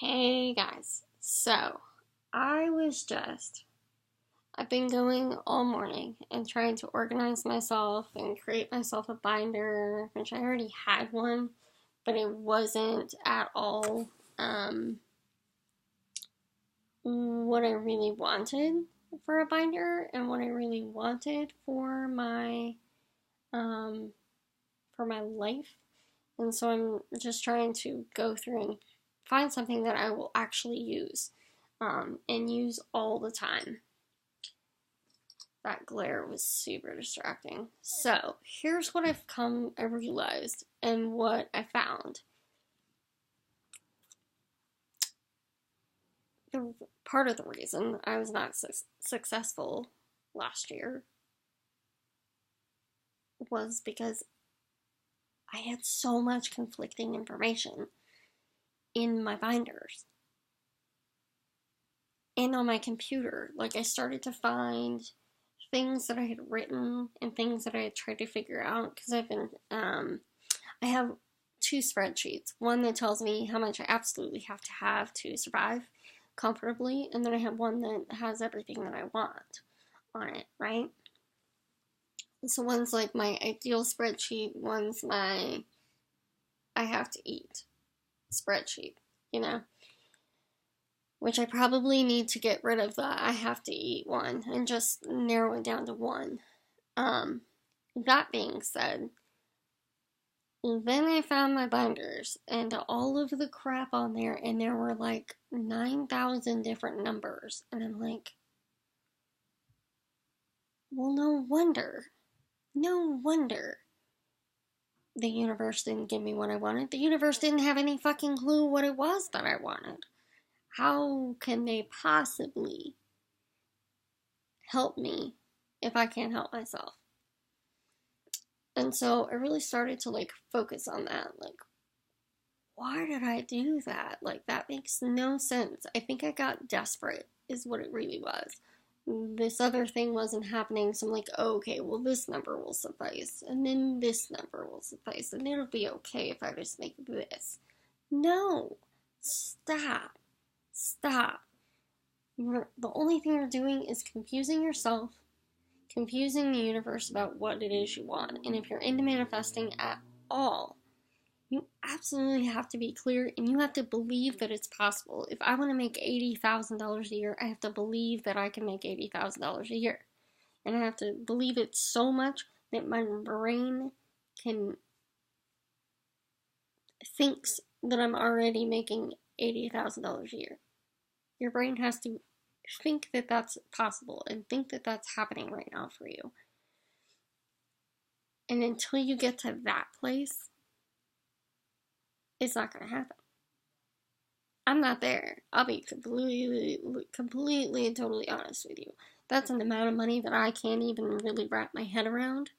Hey guys, so I've been going all morning and trying to organize myself and create myself a binder, which I already had one, but it wasn't at all what I really wanted for a binder and what I really wanted um, for my life. And so I'm just trying to go through and find something that I will actually use and use all the time. That glare was super distracting. So here's what I realized and what I found. The part of the reason I was not successful last year was because I had so much conflicting information in my binders and on my computer. Like, I started to find things that I had written and things that I had tried to figure out because I have two spreadsheets. One that tells me how much I absolutely have to survive comfortably, and then I have one that has everything that I want on it, right? So one's like my ideal spreadsheet, one's my I have to eat spreadsheet, you know? Which I probably need to get rid of the I have to eat one and just narrow it down to one. Um, that being said, then I found my binders and all of the crap on there, and there were like 9,000 different numbers. And I'm like, well, no wonder. No wonder the universe didn't give me what I wanted. The universe didn't have any fucking clue what it was that I wanted. How can they possibly help me if I can't help myself? And so I really started to like focus on that. Like, why did I do that? Like, that makes no sense. I think I got desperate, is what it really was. This other thing wasn't happening, so I'm like, oh, okay, well, this number will suffice, and then this number will suffice, and it'll be okay if I just make this. No, stop. Stop. The only thing you're doing is confusing yourself, confusing the universe about what it is you want. And if you're into manifesting at all, you absolutely have to be clear and you have to believe that it's possible. If I want to make $80,000 a year, I have to believe that I can make $80,000 a year. And I have to believe it so much that my brain can thinks that I'm already making $80,000 a year. Your brain has to think that that's possible and think that that's happening right now for you. And until you get to that place, it's not going to happen. I'm not there. I'll be completely and totally honest with you. That's an amount of money that I can't even really wrap my head around,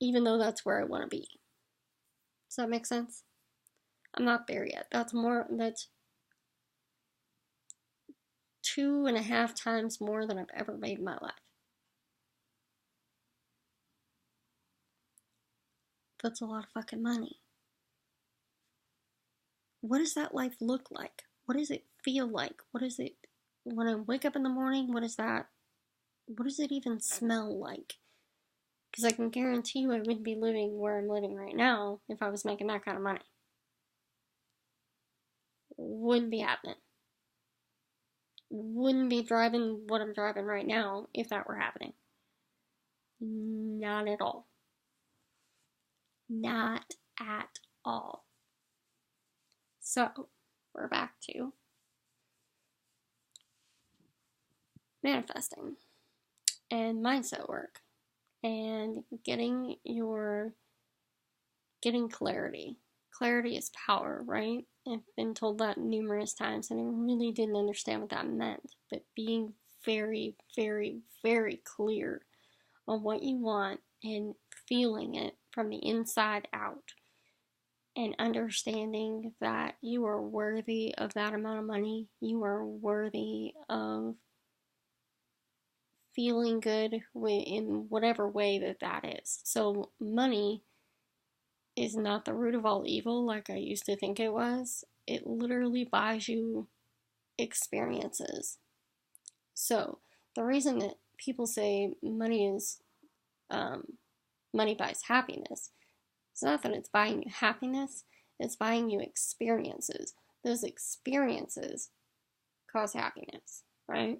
even though that's where I want to be. Does that make sense? I'm not there yet. That's 2.5 times more than I've ever made in my life. That's a lot of fucking money. What does that life look like? What does it feel like? What is it when I wake up in the morning? What does it even smell like? Because I can guarantee you I wouldn't be living where I'm living right now if I was making that kind of money. Wouldn't be happening. Wouldn't be driving what I'm driving right now if that were happening. Not at all. Not at all. So, we're back to manifesting and mindset work and getting clarity. Clarity is power, right? I've been told that numerous times and I really didn't understand what that meant. But being very, very, very clear on what you want and feeling it from the inside out and understanding that you are worthy of that amount of money, you are worthy of feeling good in whatever way that is. So money is not the root of all evil like I used to think it was. It literally buys you experiences. So, the reason that people say money buys happiness, it's not that it's buying you happiness, it's buying you experiences. Those experiences cause happiness, right?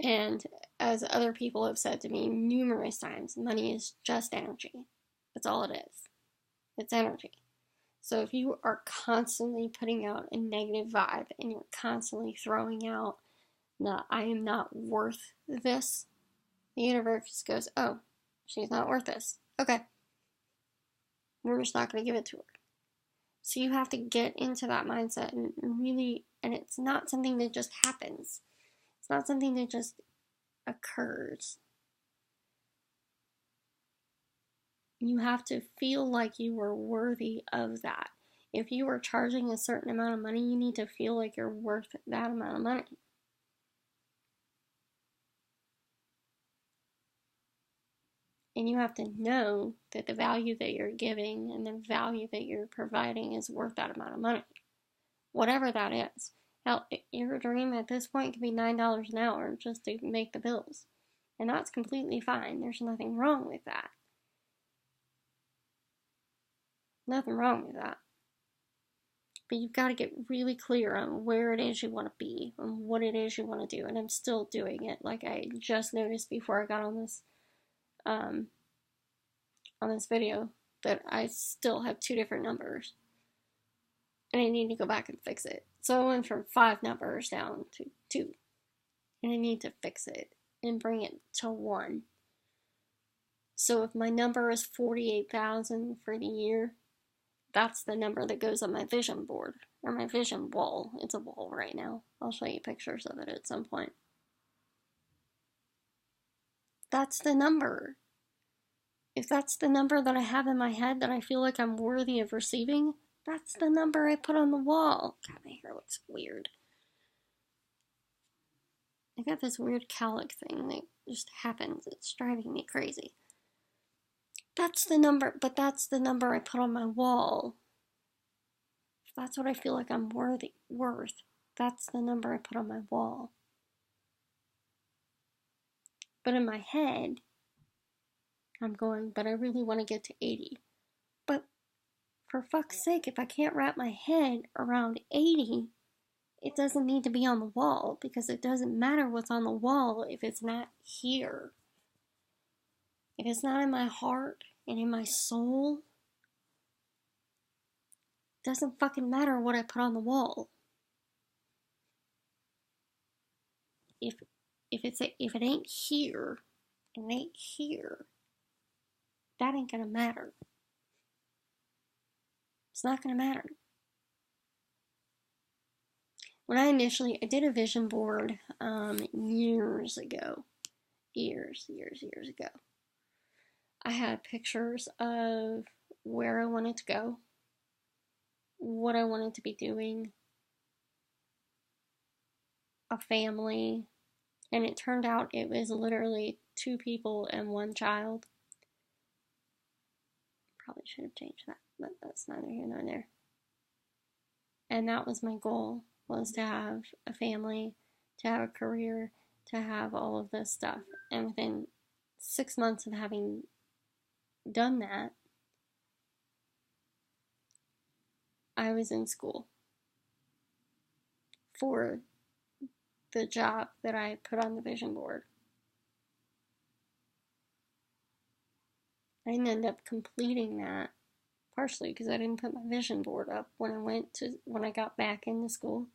And as other people have said to me numerous times, money is just energy. That's all it is. It's energy. So if you are constantly putting out a negative vibe and you're constantly throwing out, no, I am not worth this, the universe goes, oh, she's not worth this. Okay. We're just not going to give it to her. So you have to get into that mindset and really, and it's not something that just happens. It's not something that just occurs. You have to feel like you are worthy of that. If you are charging a certain amount of money, you need to feel like you're worth that amount of money. And you have to know that the value that you're giving and the value that you're providing is worth that amount of money. Whatever that is. Hell, your dream at this point could be $9 an hour just to make the bills. And that's completely fine. There's nothing wrong with that. Nothing wrong with that. But you've got to get really clear on where it is you want to be and what it is you want to do. And I'm still doing it. Like I just noticed before I got on this video that I still have 2 different numbers. And I need to go back and fix it. So I went from 5 numbers down to 2. And I need to fix it and bring it to 1. So if my number is 48,000 for the year, that's the number that goes on my vision board, or my vision wall. It's a wall right now. I'll show you pictures of it at some point. That's the number. If that's the number that I have in my head that I feel like I'm worthy of receiving, that's the number I put on the wall. God, my hair looks weird. I got this weird cowlick thing that just happens. It's driving me crazy. That's the number, but that's the number I put on my wall. If that's what I feel like I'm worth, that's the number I put on my wall. But in my head, I'm going, but I really want to get to 80. But for fuck's sake, if I can't wrap my head around 80, it doesn't need to be on the wall, because it doesn't matter what's on the wall if it's not here. If it's not in my heart and in my soul, it doesn't fucking matter what I put on the wall. If it ain't here, and it ain't here, that ain't gonna matter. It's not gonna matter. When I did a vision board years ago. I had pictures of where I wanted to go, what I wanted to be doing, a family, and it turned out it was literally 2 people and 1 child. Probably should have changed that, but that's neither here nor there. And that was my goal, was to have a family, to have a career, to have all of this stuff. And within 6 months of having done that, I was in school for the job that I put on the vision board. I didn't end up completing that, partially because I didn't put my vision board up when I got back into school.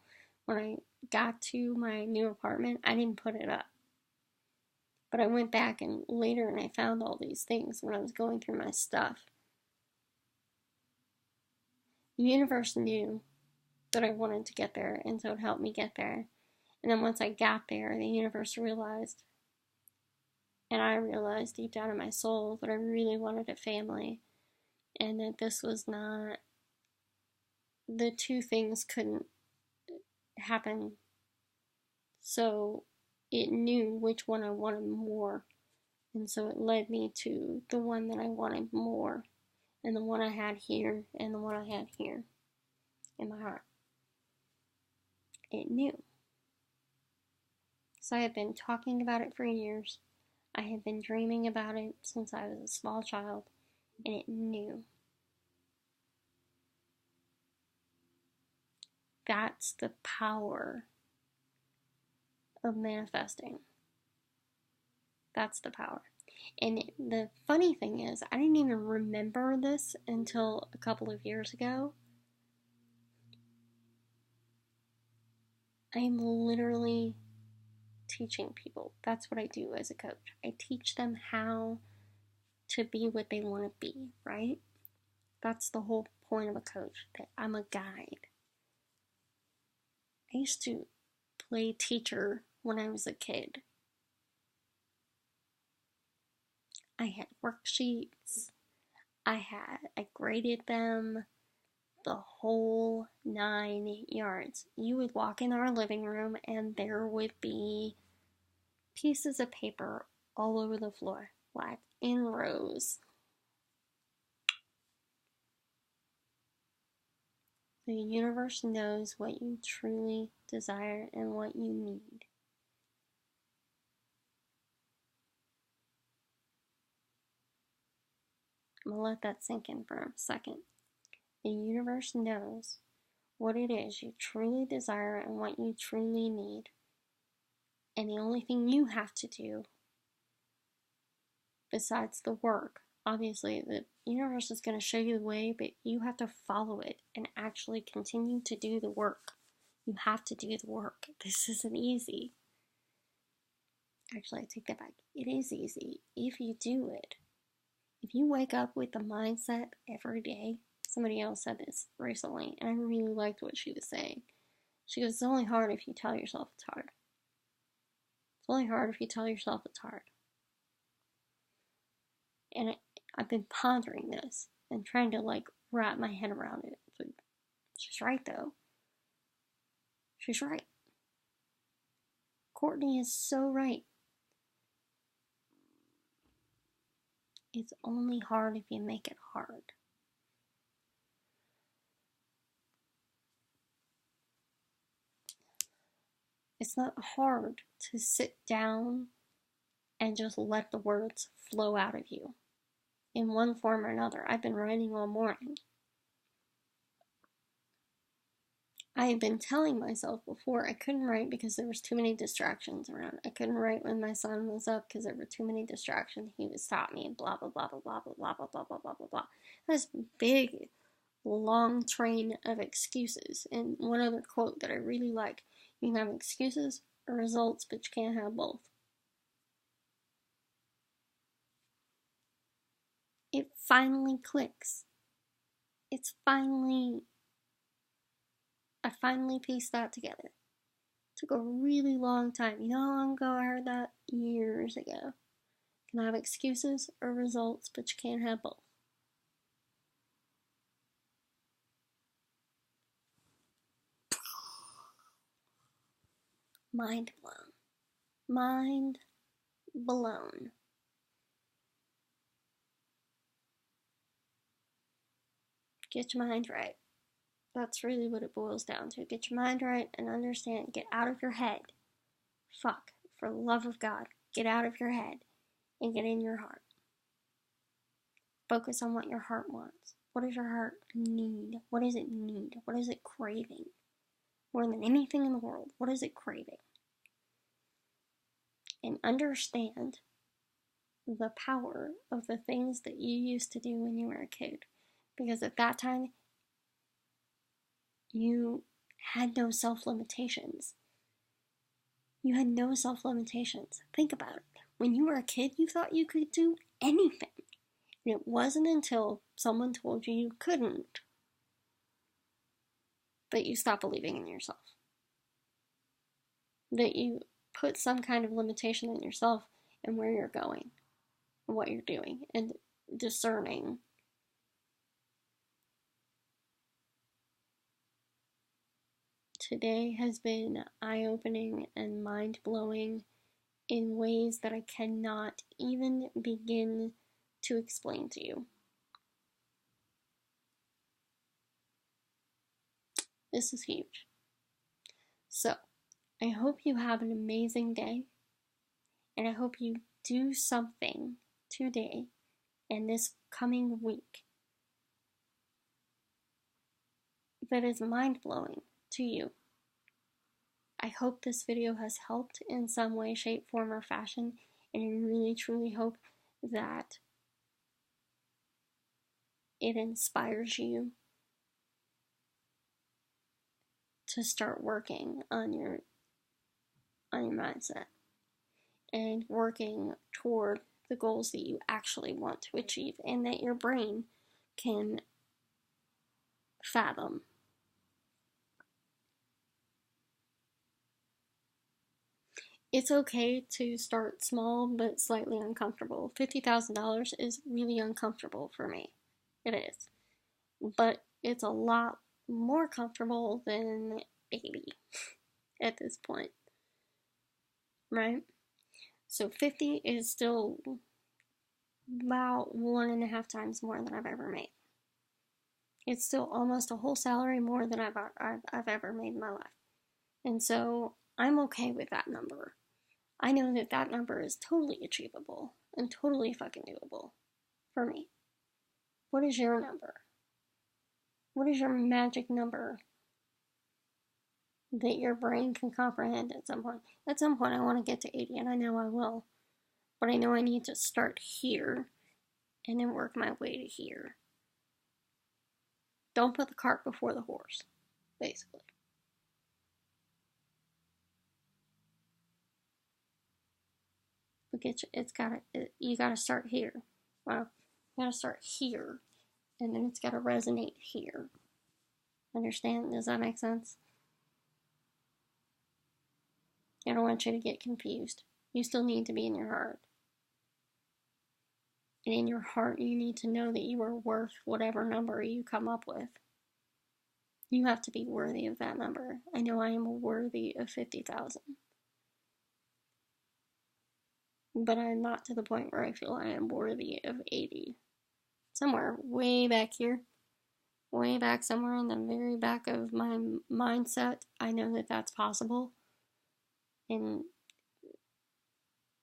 When I got to my new apartment, I didn't put it up. But I went back and later and I found all these things when I was going through my stuff. The universe knew that I wanted to get there, and so it helped me get there. And then once I got there, the universe realized, and I realized deep down in my soul, that I really wanted a family, and that this was not, the 2 things couldn't happen. So it knew which one I wanted more, and so it led me to the one that I wanted more. and the one I had here, and the one I had here in my heart. It knew. So I had been talking about it for years. I had been dreaming about it since I was a small child, and it knew. That's the power of manifesting. That's the power. And the funny thing is, I didn't even remember this until a couple of years ago. I am literally teaching people. That's what I do as a coach. I teach them how to be what they want to be, right? That's the whole point of a coach, that I'm a guide. I used to play teacher when I was a kid. I had worksheets. I graded them, the whole 9 yards. You would walk in our living room and there would be pieces of paper all over the floor, like in rows. The universe knows what you truly desire and what you need. I'm going to let that sink in for a second. The universe knows what it is you truly desire and what you truly need. And the only thing you have to do, besides the work, obviously the universe is going to show you the way, but you have to follow it and actually continue to do the work. You have to do the work. This isn't easy. Actually, I take that back. It is easy if you do it. If you wake up with the mindset every day, somebody else said this recently, and I really liked what she was saying. She goes, it's only hard if you tell yourself it's hard. It's only hard if you tell yourself it's hard. And I've been pondering this and trying to wrap my head around it. But she's right though. She's right. Courtney is so right. It's only hard if you make it hard. It's not hard to sit down and just let the words flow out of you in one form or another. I've been writing all morning. I had been telling myself before I couldn't write because there was too many distractions around. I couldn't write when my son was up because there were too many distractions. He was taught me blah blah blah blah blah blah blah blah blah blah blah blah blah. This big, long train of excuses. And one other quote that I really like: "You can have excuses or results, but you can't have both." It finally clicks. I finally pieced that together. It took a really long time. You know how long ago I heard that? Years ago. You can have excuses or results, but you can't have both. Mind blown. Mind blown. Get your mind right. That's really what it boils down to. Get your mind right and understand. Get out of your head. Fuck. For the love of God. Get out of your head and get in your heart. Focus on what your heart wants. What does your heart need? What does it need? What is it craving? More than anything in the world, what is it craving? And understand the power of the things that you used to do when you were a kid. Because at that time, you had no self-limitations. You had no self-limitations. Think about it. When you were a kid, you thought you could do anything. And it wasn't until someone told you you couldn't that you stopped believing in yourself. That you put some kind of limitation on yourself and where you're going, and what you're doing, and discerning. Today has been eye-opening and mind-blowing in ways that I cannot even begin to explain to you. This is huge. So, I hope you have an amazing day, and I hope you do something today and this coming week that is mind-blowing to you. I hope this video has helped in some way, shape, form, or fashion, and I really, truly hope that it inspires you to start working on your mindset and working toward the goals that you actually want to achieve and that your brain can fathom. It's okay to start small but slightly uncomfortable. $50,000 is really uncomfortable for me. It is. But it's a lot more comfortable than 80 at this point. Right? So 50 is still about 1.5 times more than I've ever made. It's still almost a whole salary more than I've ever made in my life. And so I'm okay with that number. I know that that number is totally achievable and totally fucking doable for me. What is your number? What is your magic number that your brain can comprehend at some point? At some point, I want to get to 80, and I know I will. But I know I need to start here and then work my way to here. Don't put the cart before the horse, basically. You gotta start here. Well, you gotta start here, and then it's gotta resonate here. Understand? Does that make sense? I don't want you to get confused. You still need to be in your heart. And in your heart, you need to know that you are worth whatever number you come up with. You have to be worthy of that number. I know I am worthy of 50,000. But I'm not to the point where I feel I am worthy of 80. Somewhere way back here, way back somewhere in the very back of my mindset, I know that that's possible and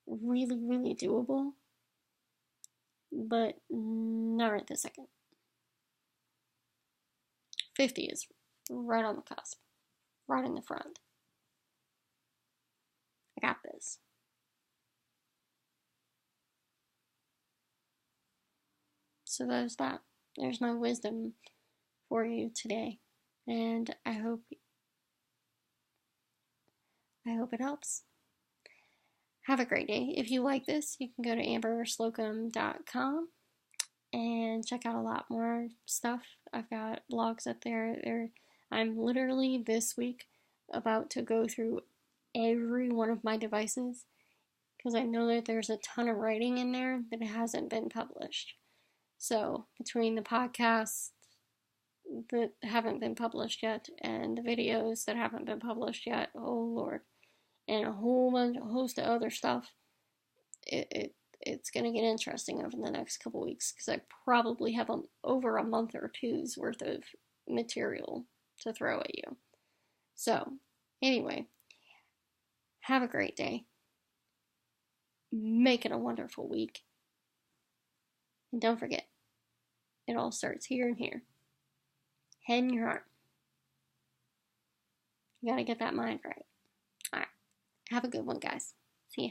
really, really doable, but not right this second. 50 is right on the cusp, right in the front. I got this. So there's that. There's my wisdom for you today. And I hope it helps. Have a great day. If you like this, you can go to amberslocum.com and check out a lot more stuff. I've got blogs up there. I'm literally this week about to go through every one of my devices because I know that there's a ton of writing in there that hasn't been published. So between the podcasts that haven't been published yet and the videos that haven't been published yet, oh Lord, and a host of other stuff, it's going to get interesting over the next couple weeks because I probably have over a month or two's worth of material to throw at you. So, anyway, have a great day. Make it a wonderful week. And don't forget, it all starts here and here. Head in your heart. You gotta get that mind right. Alright. Have a good one, guys. See ya.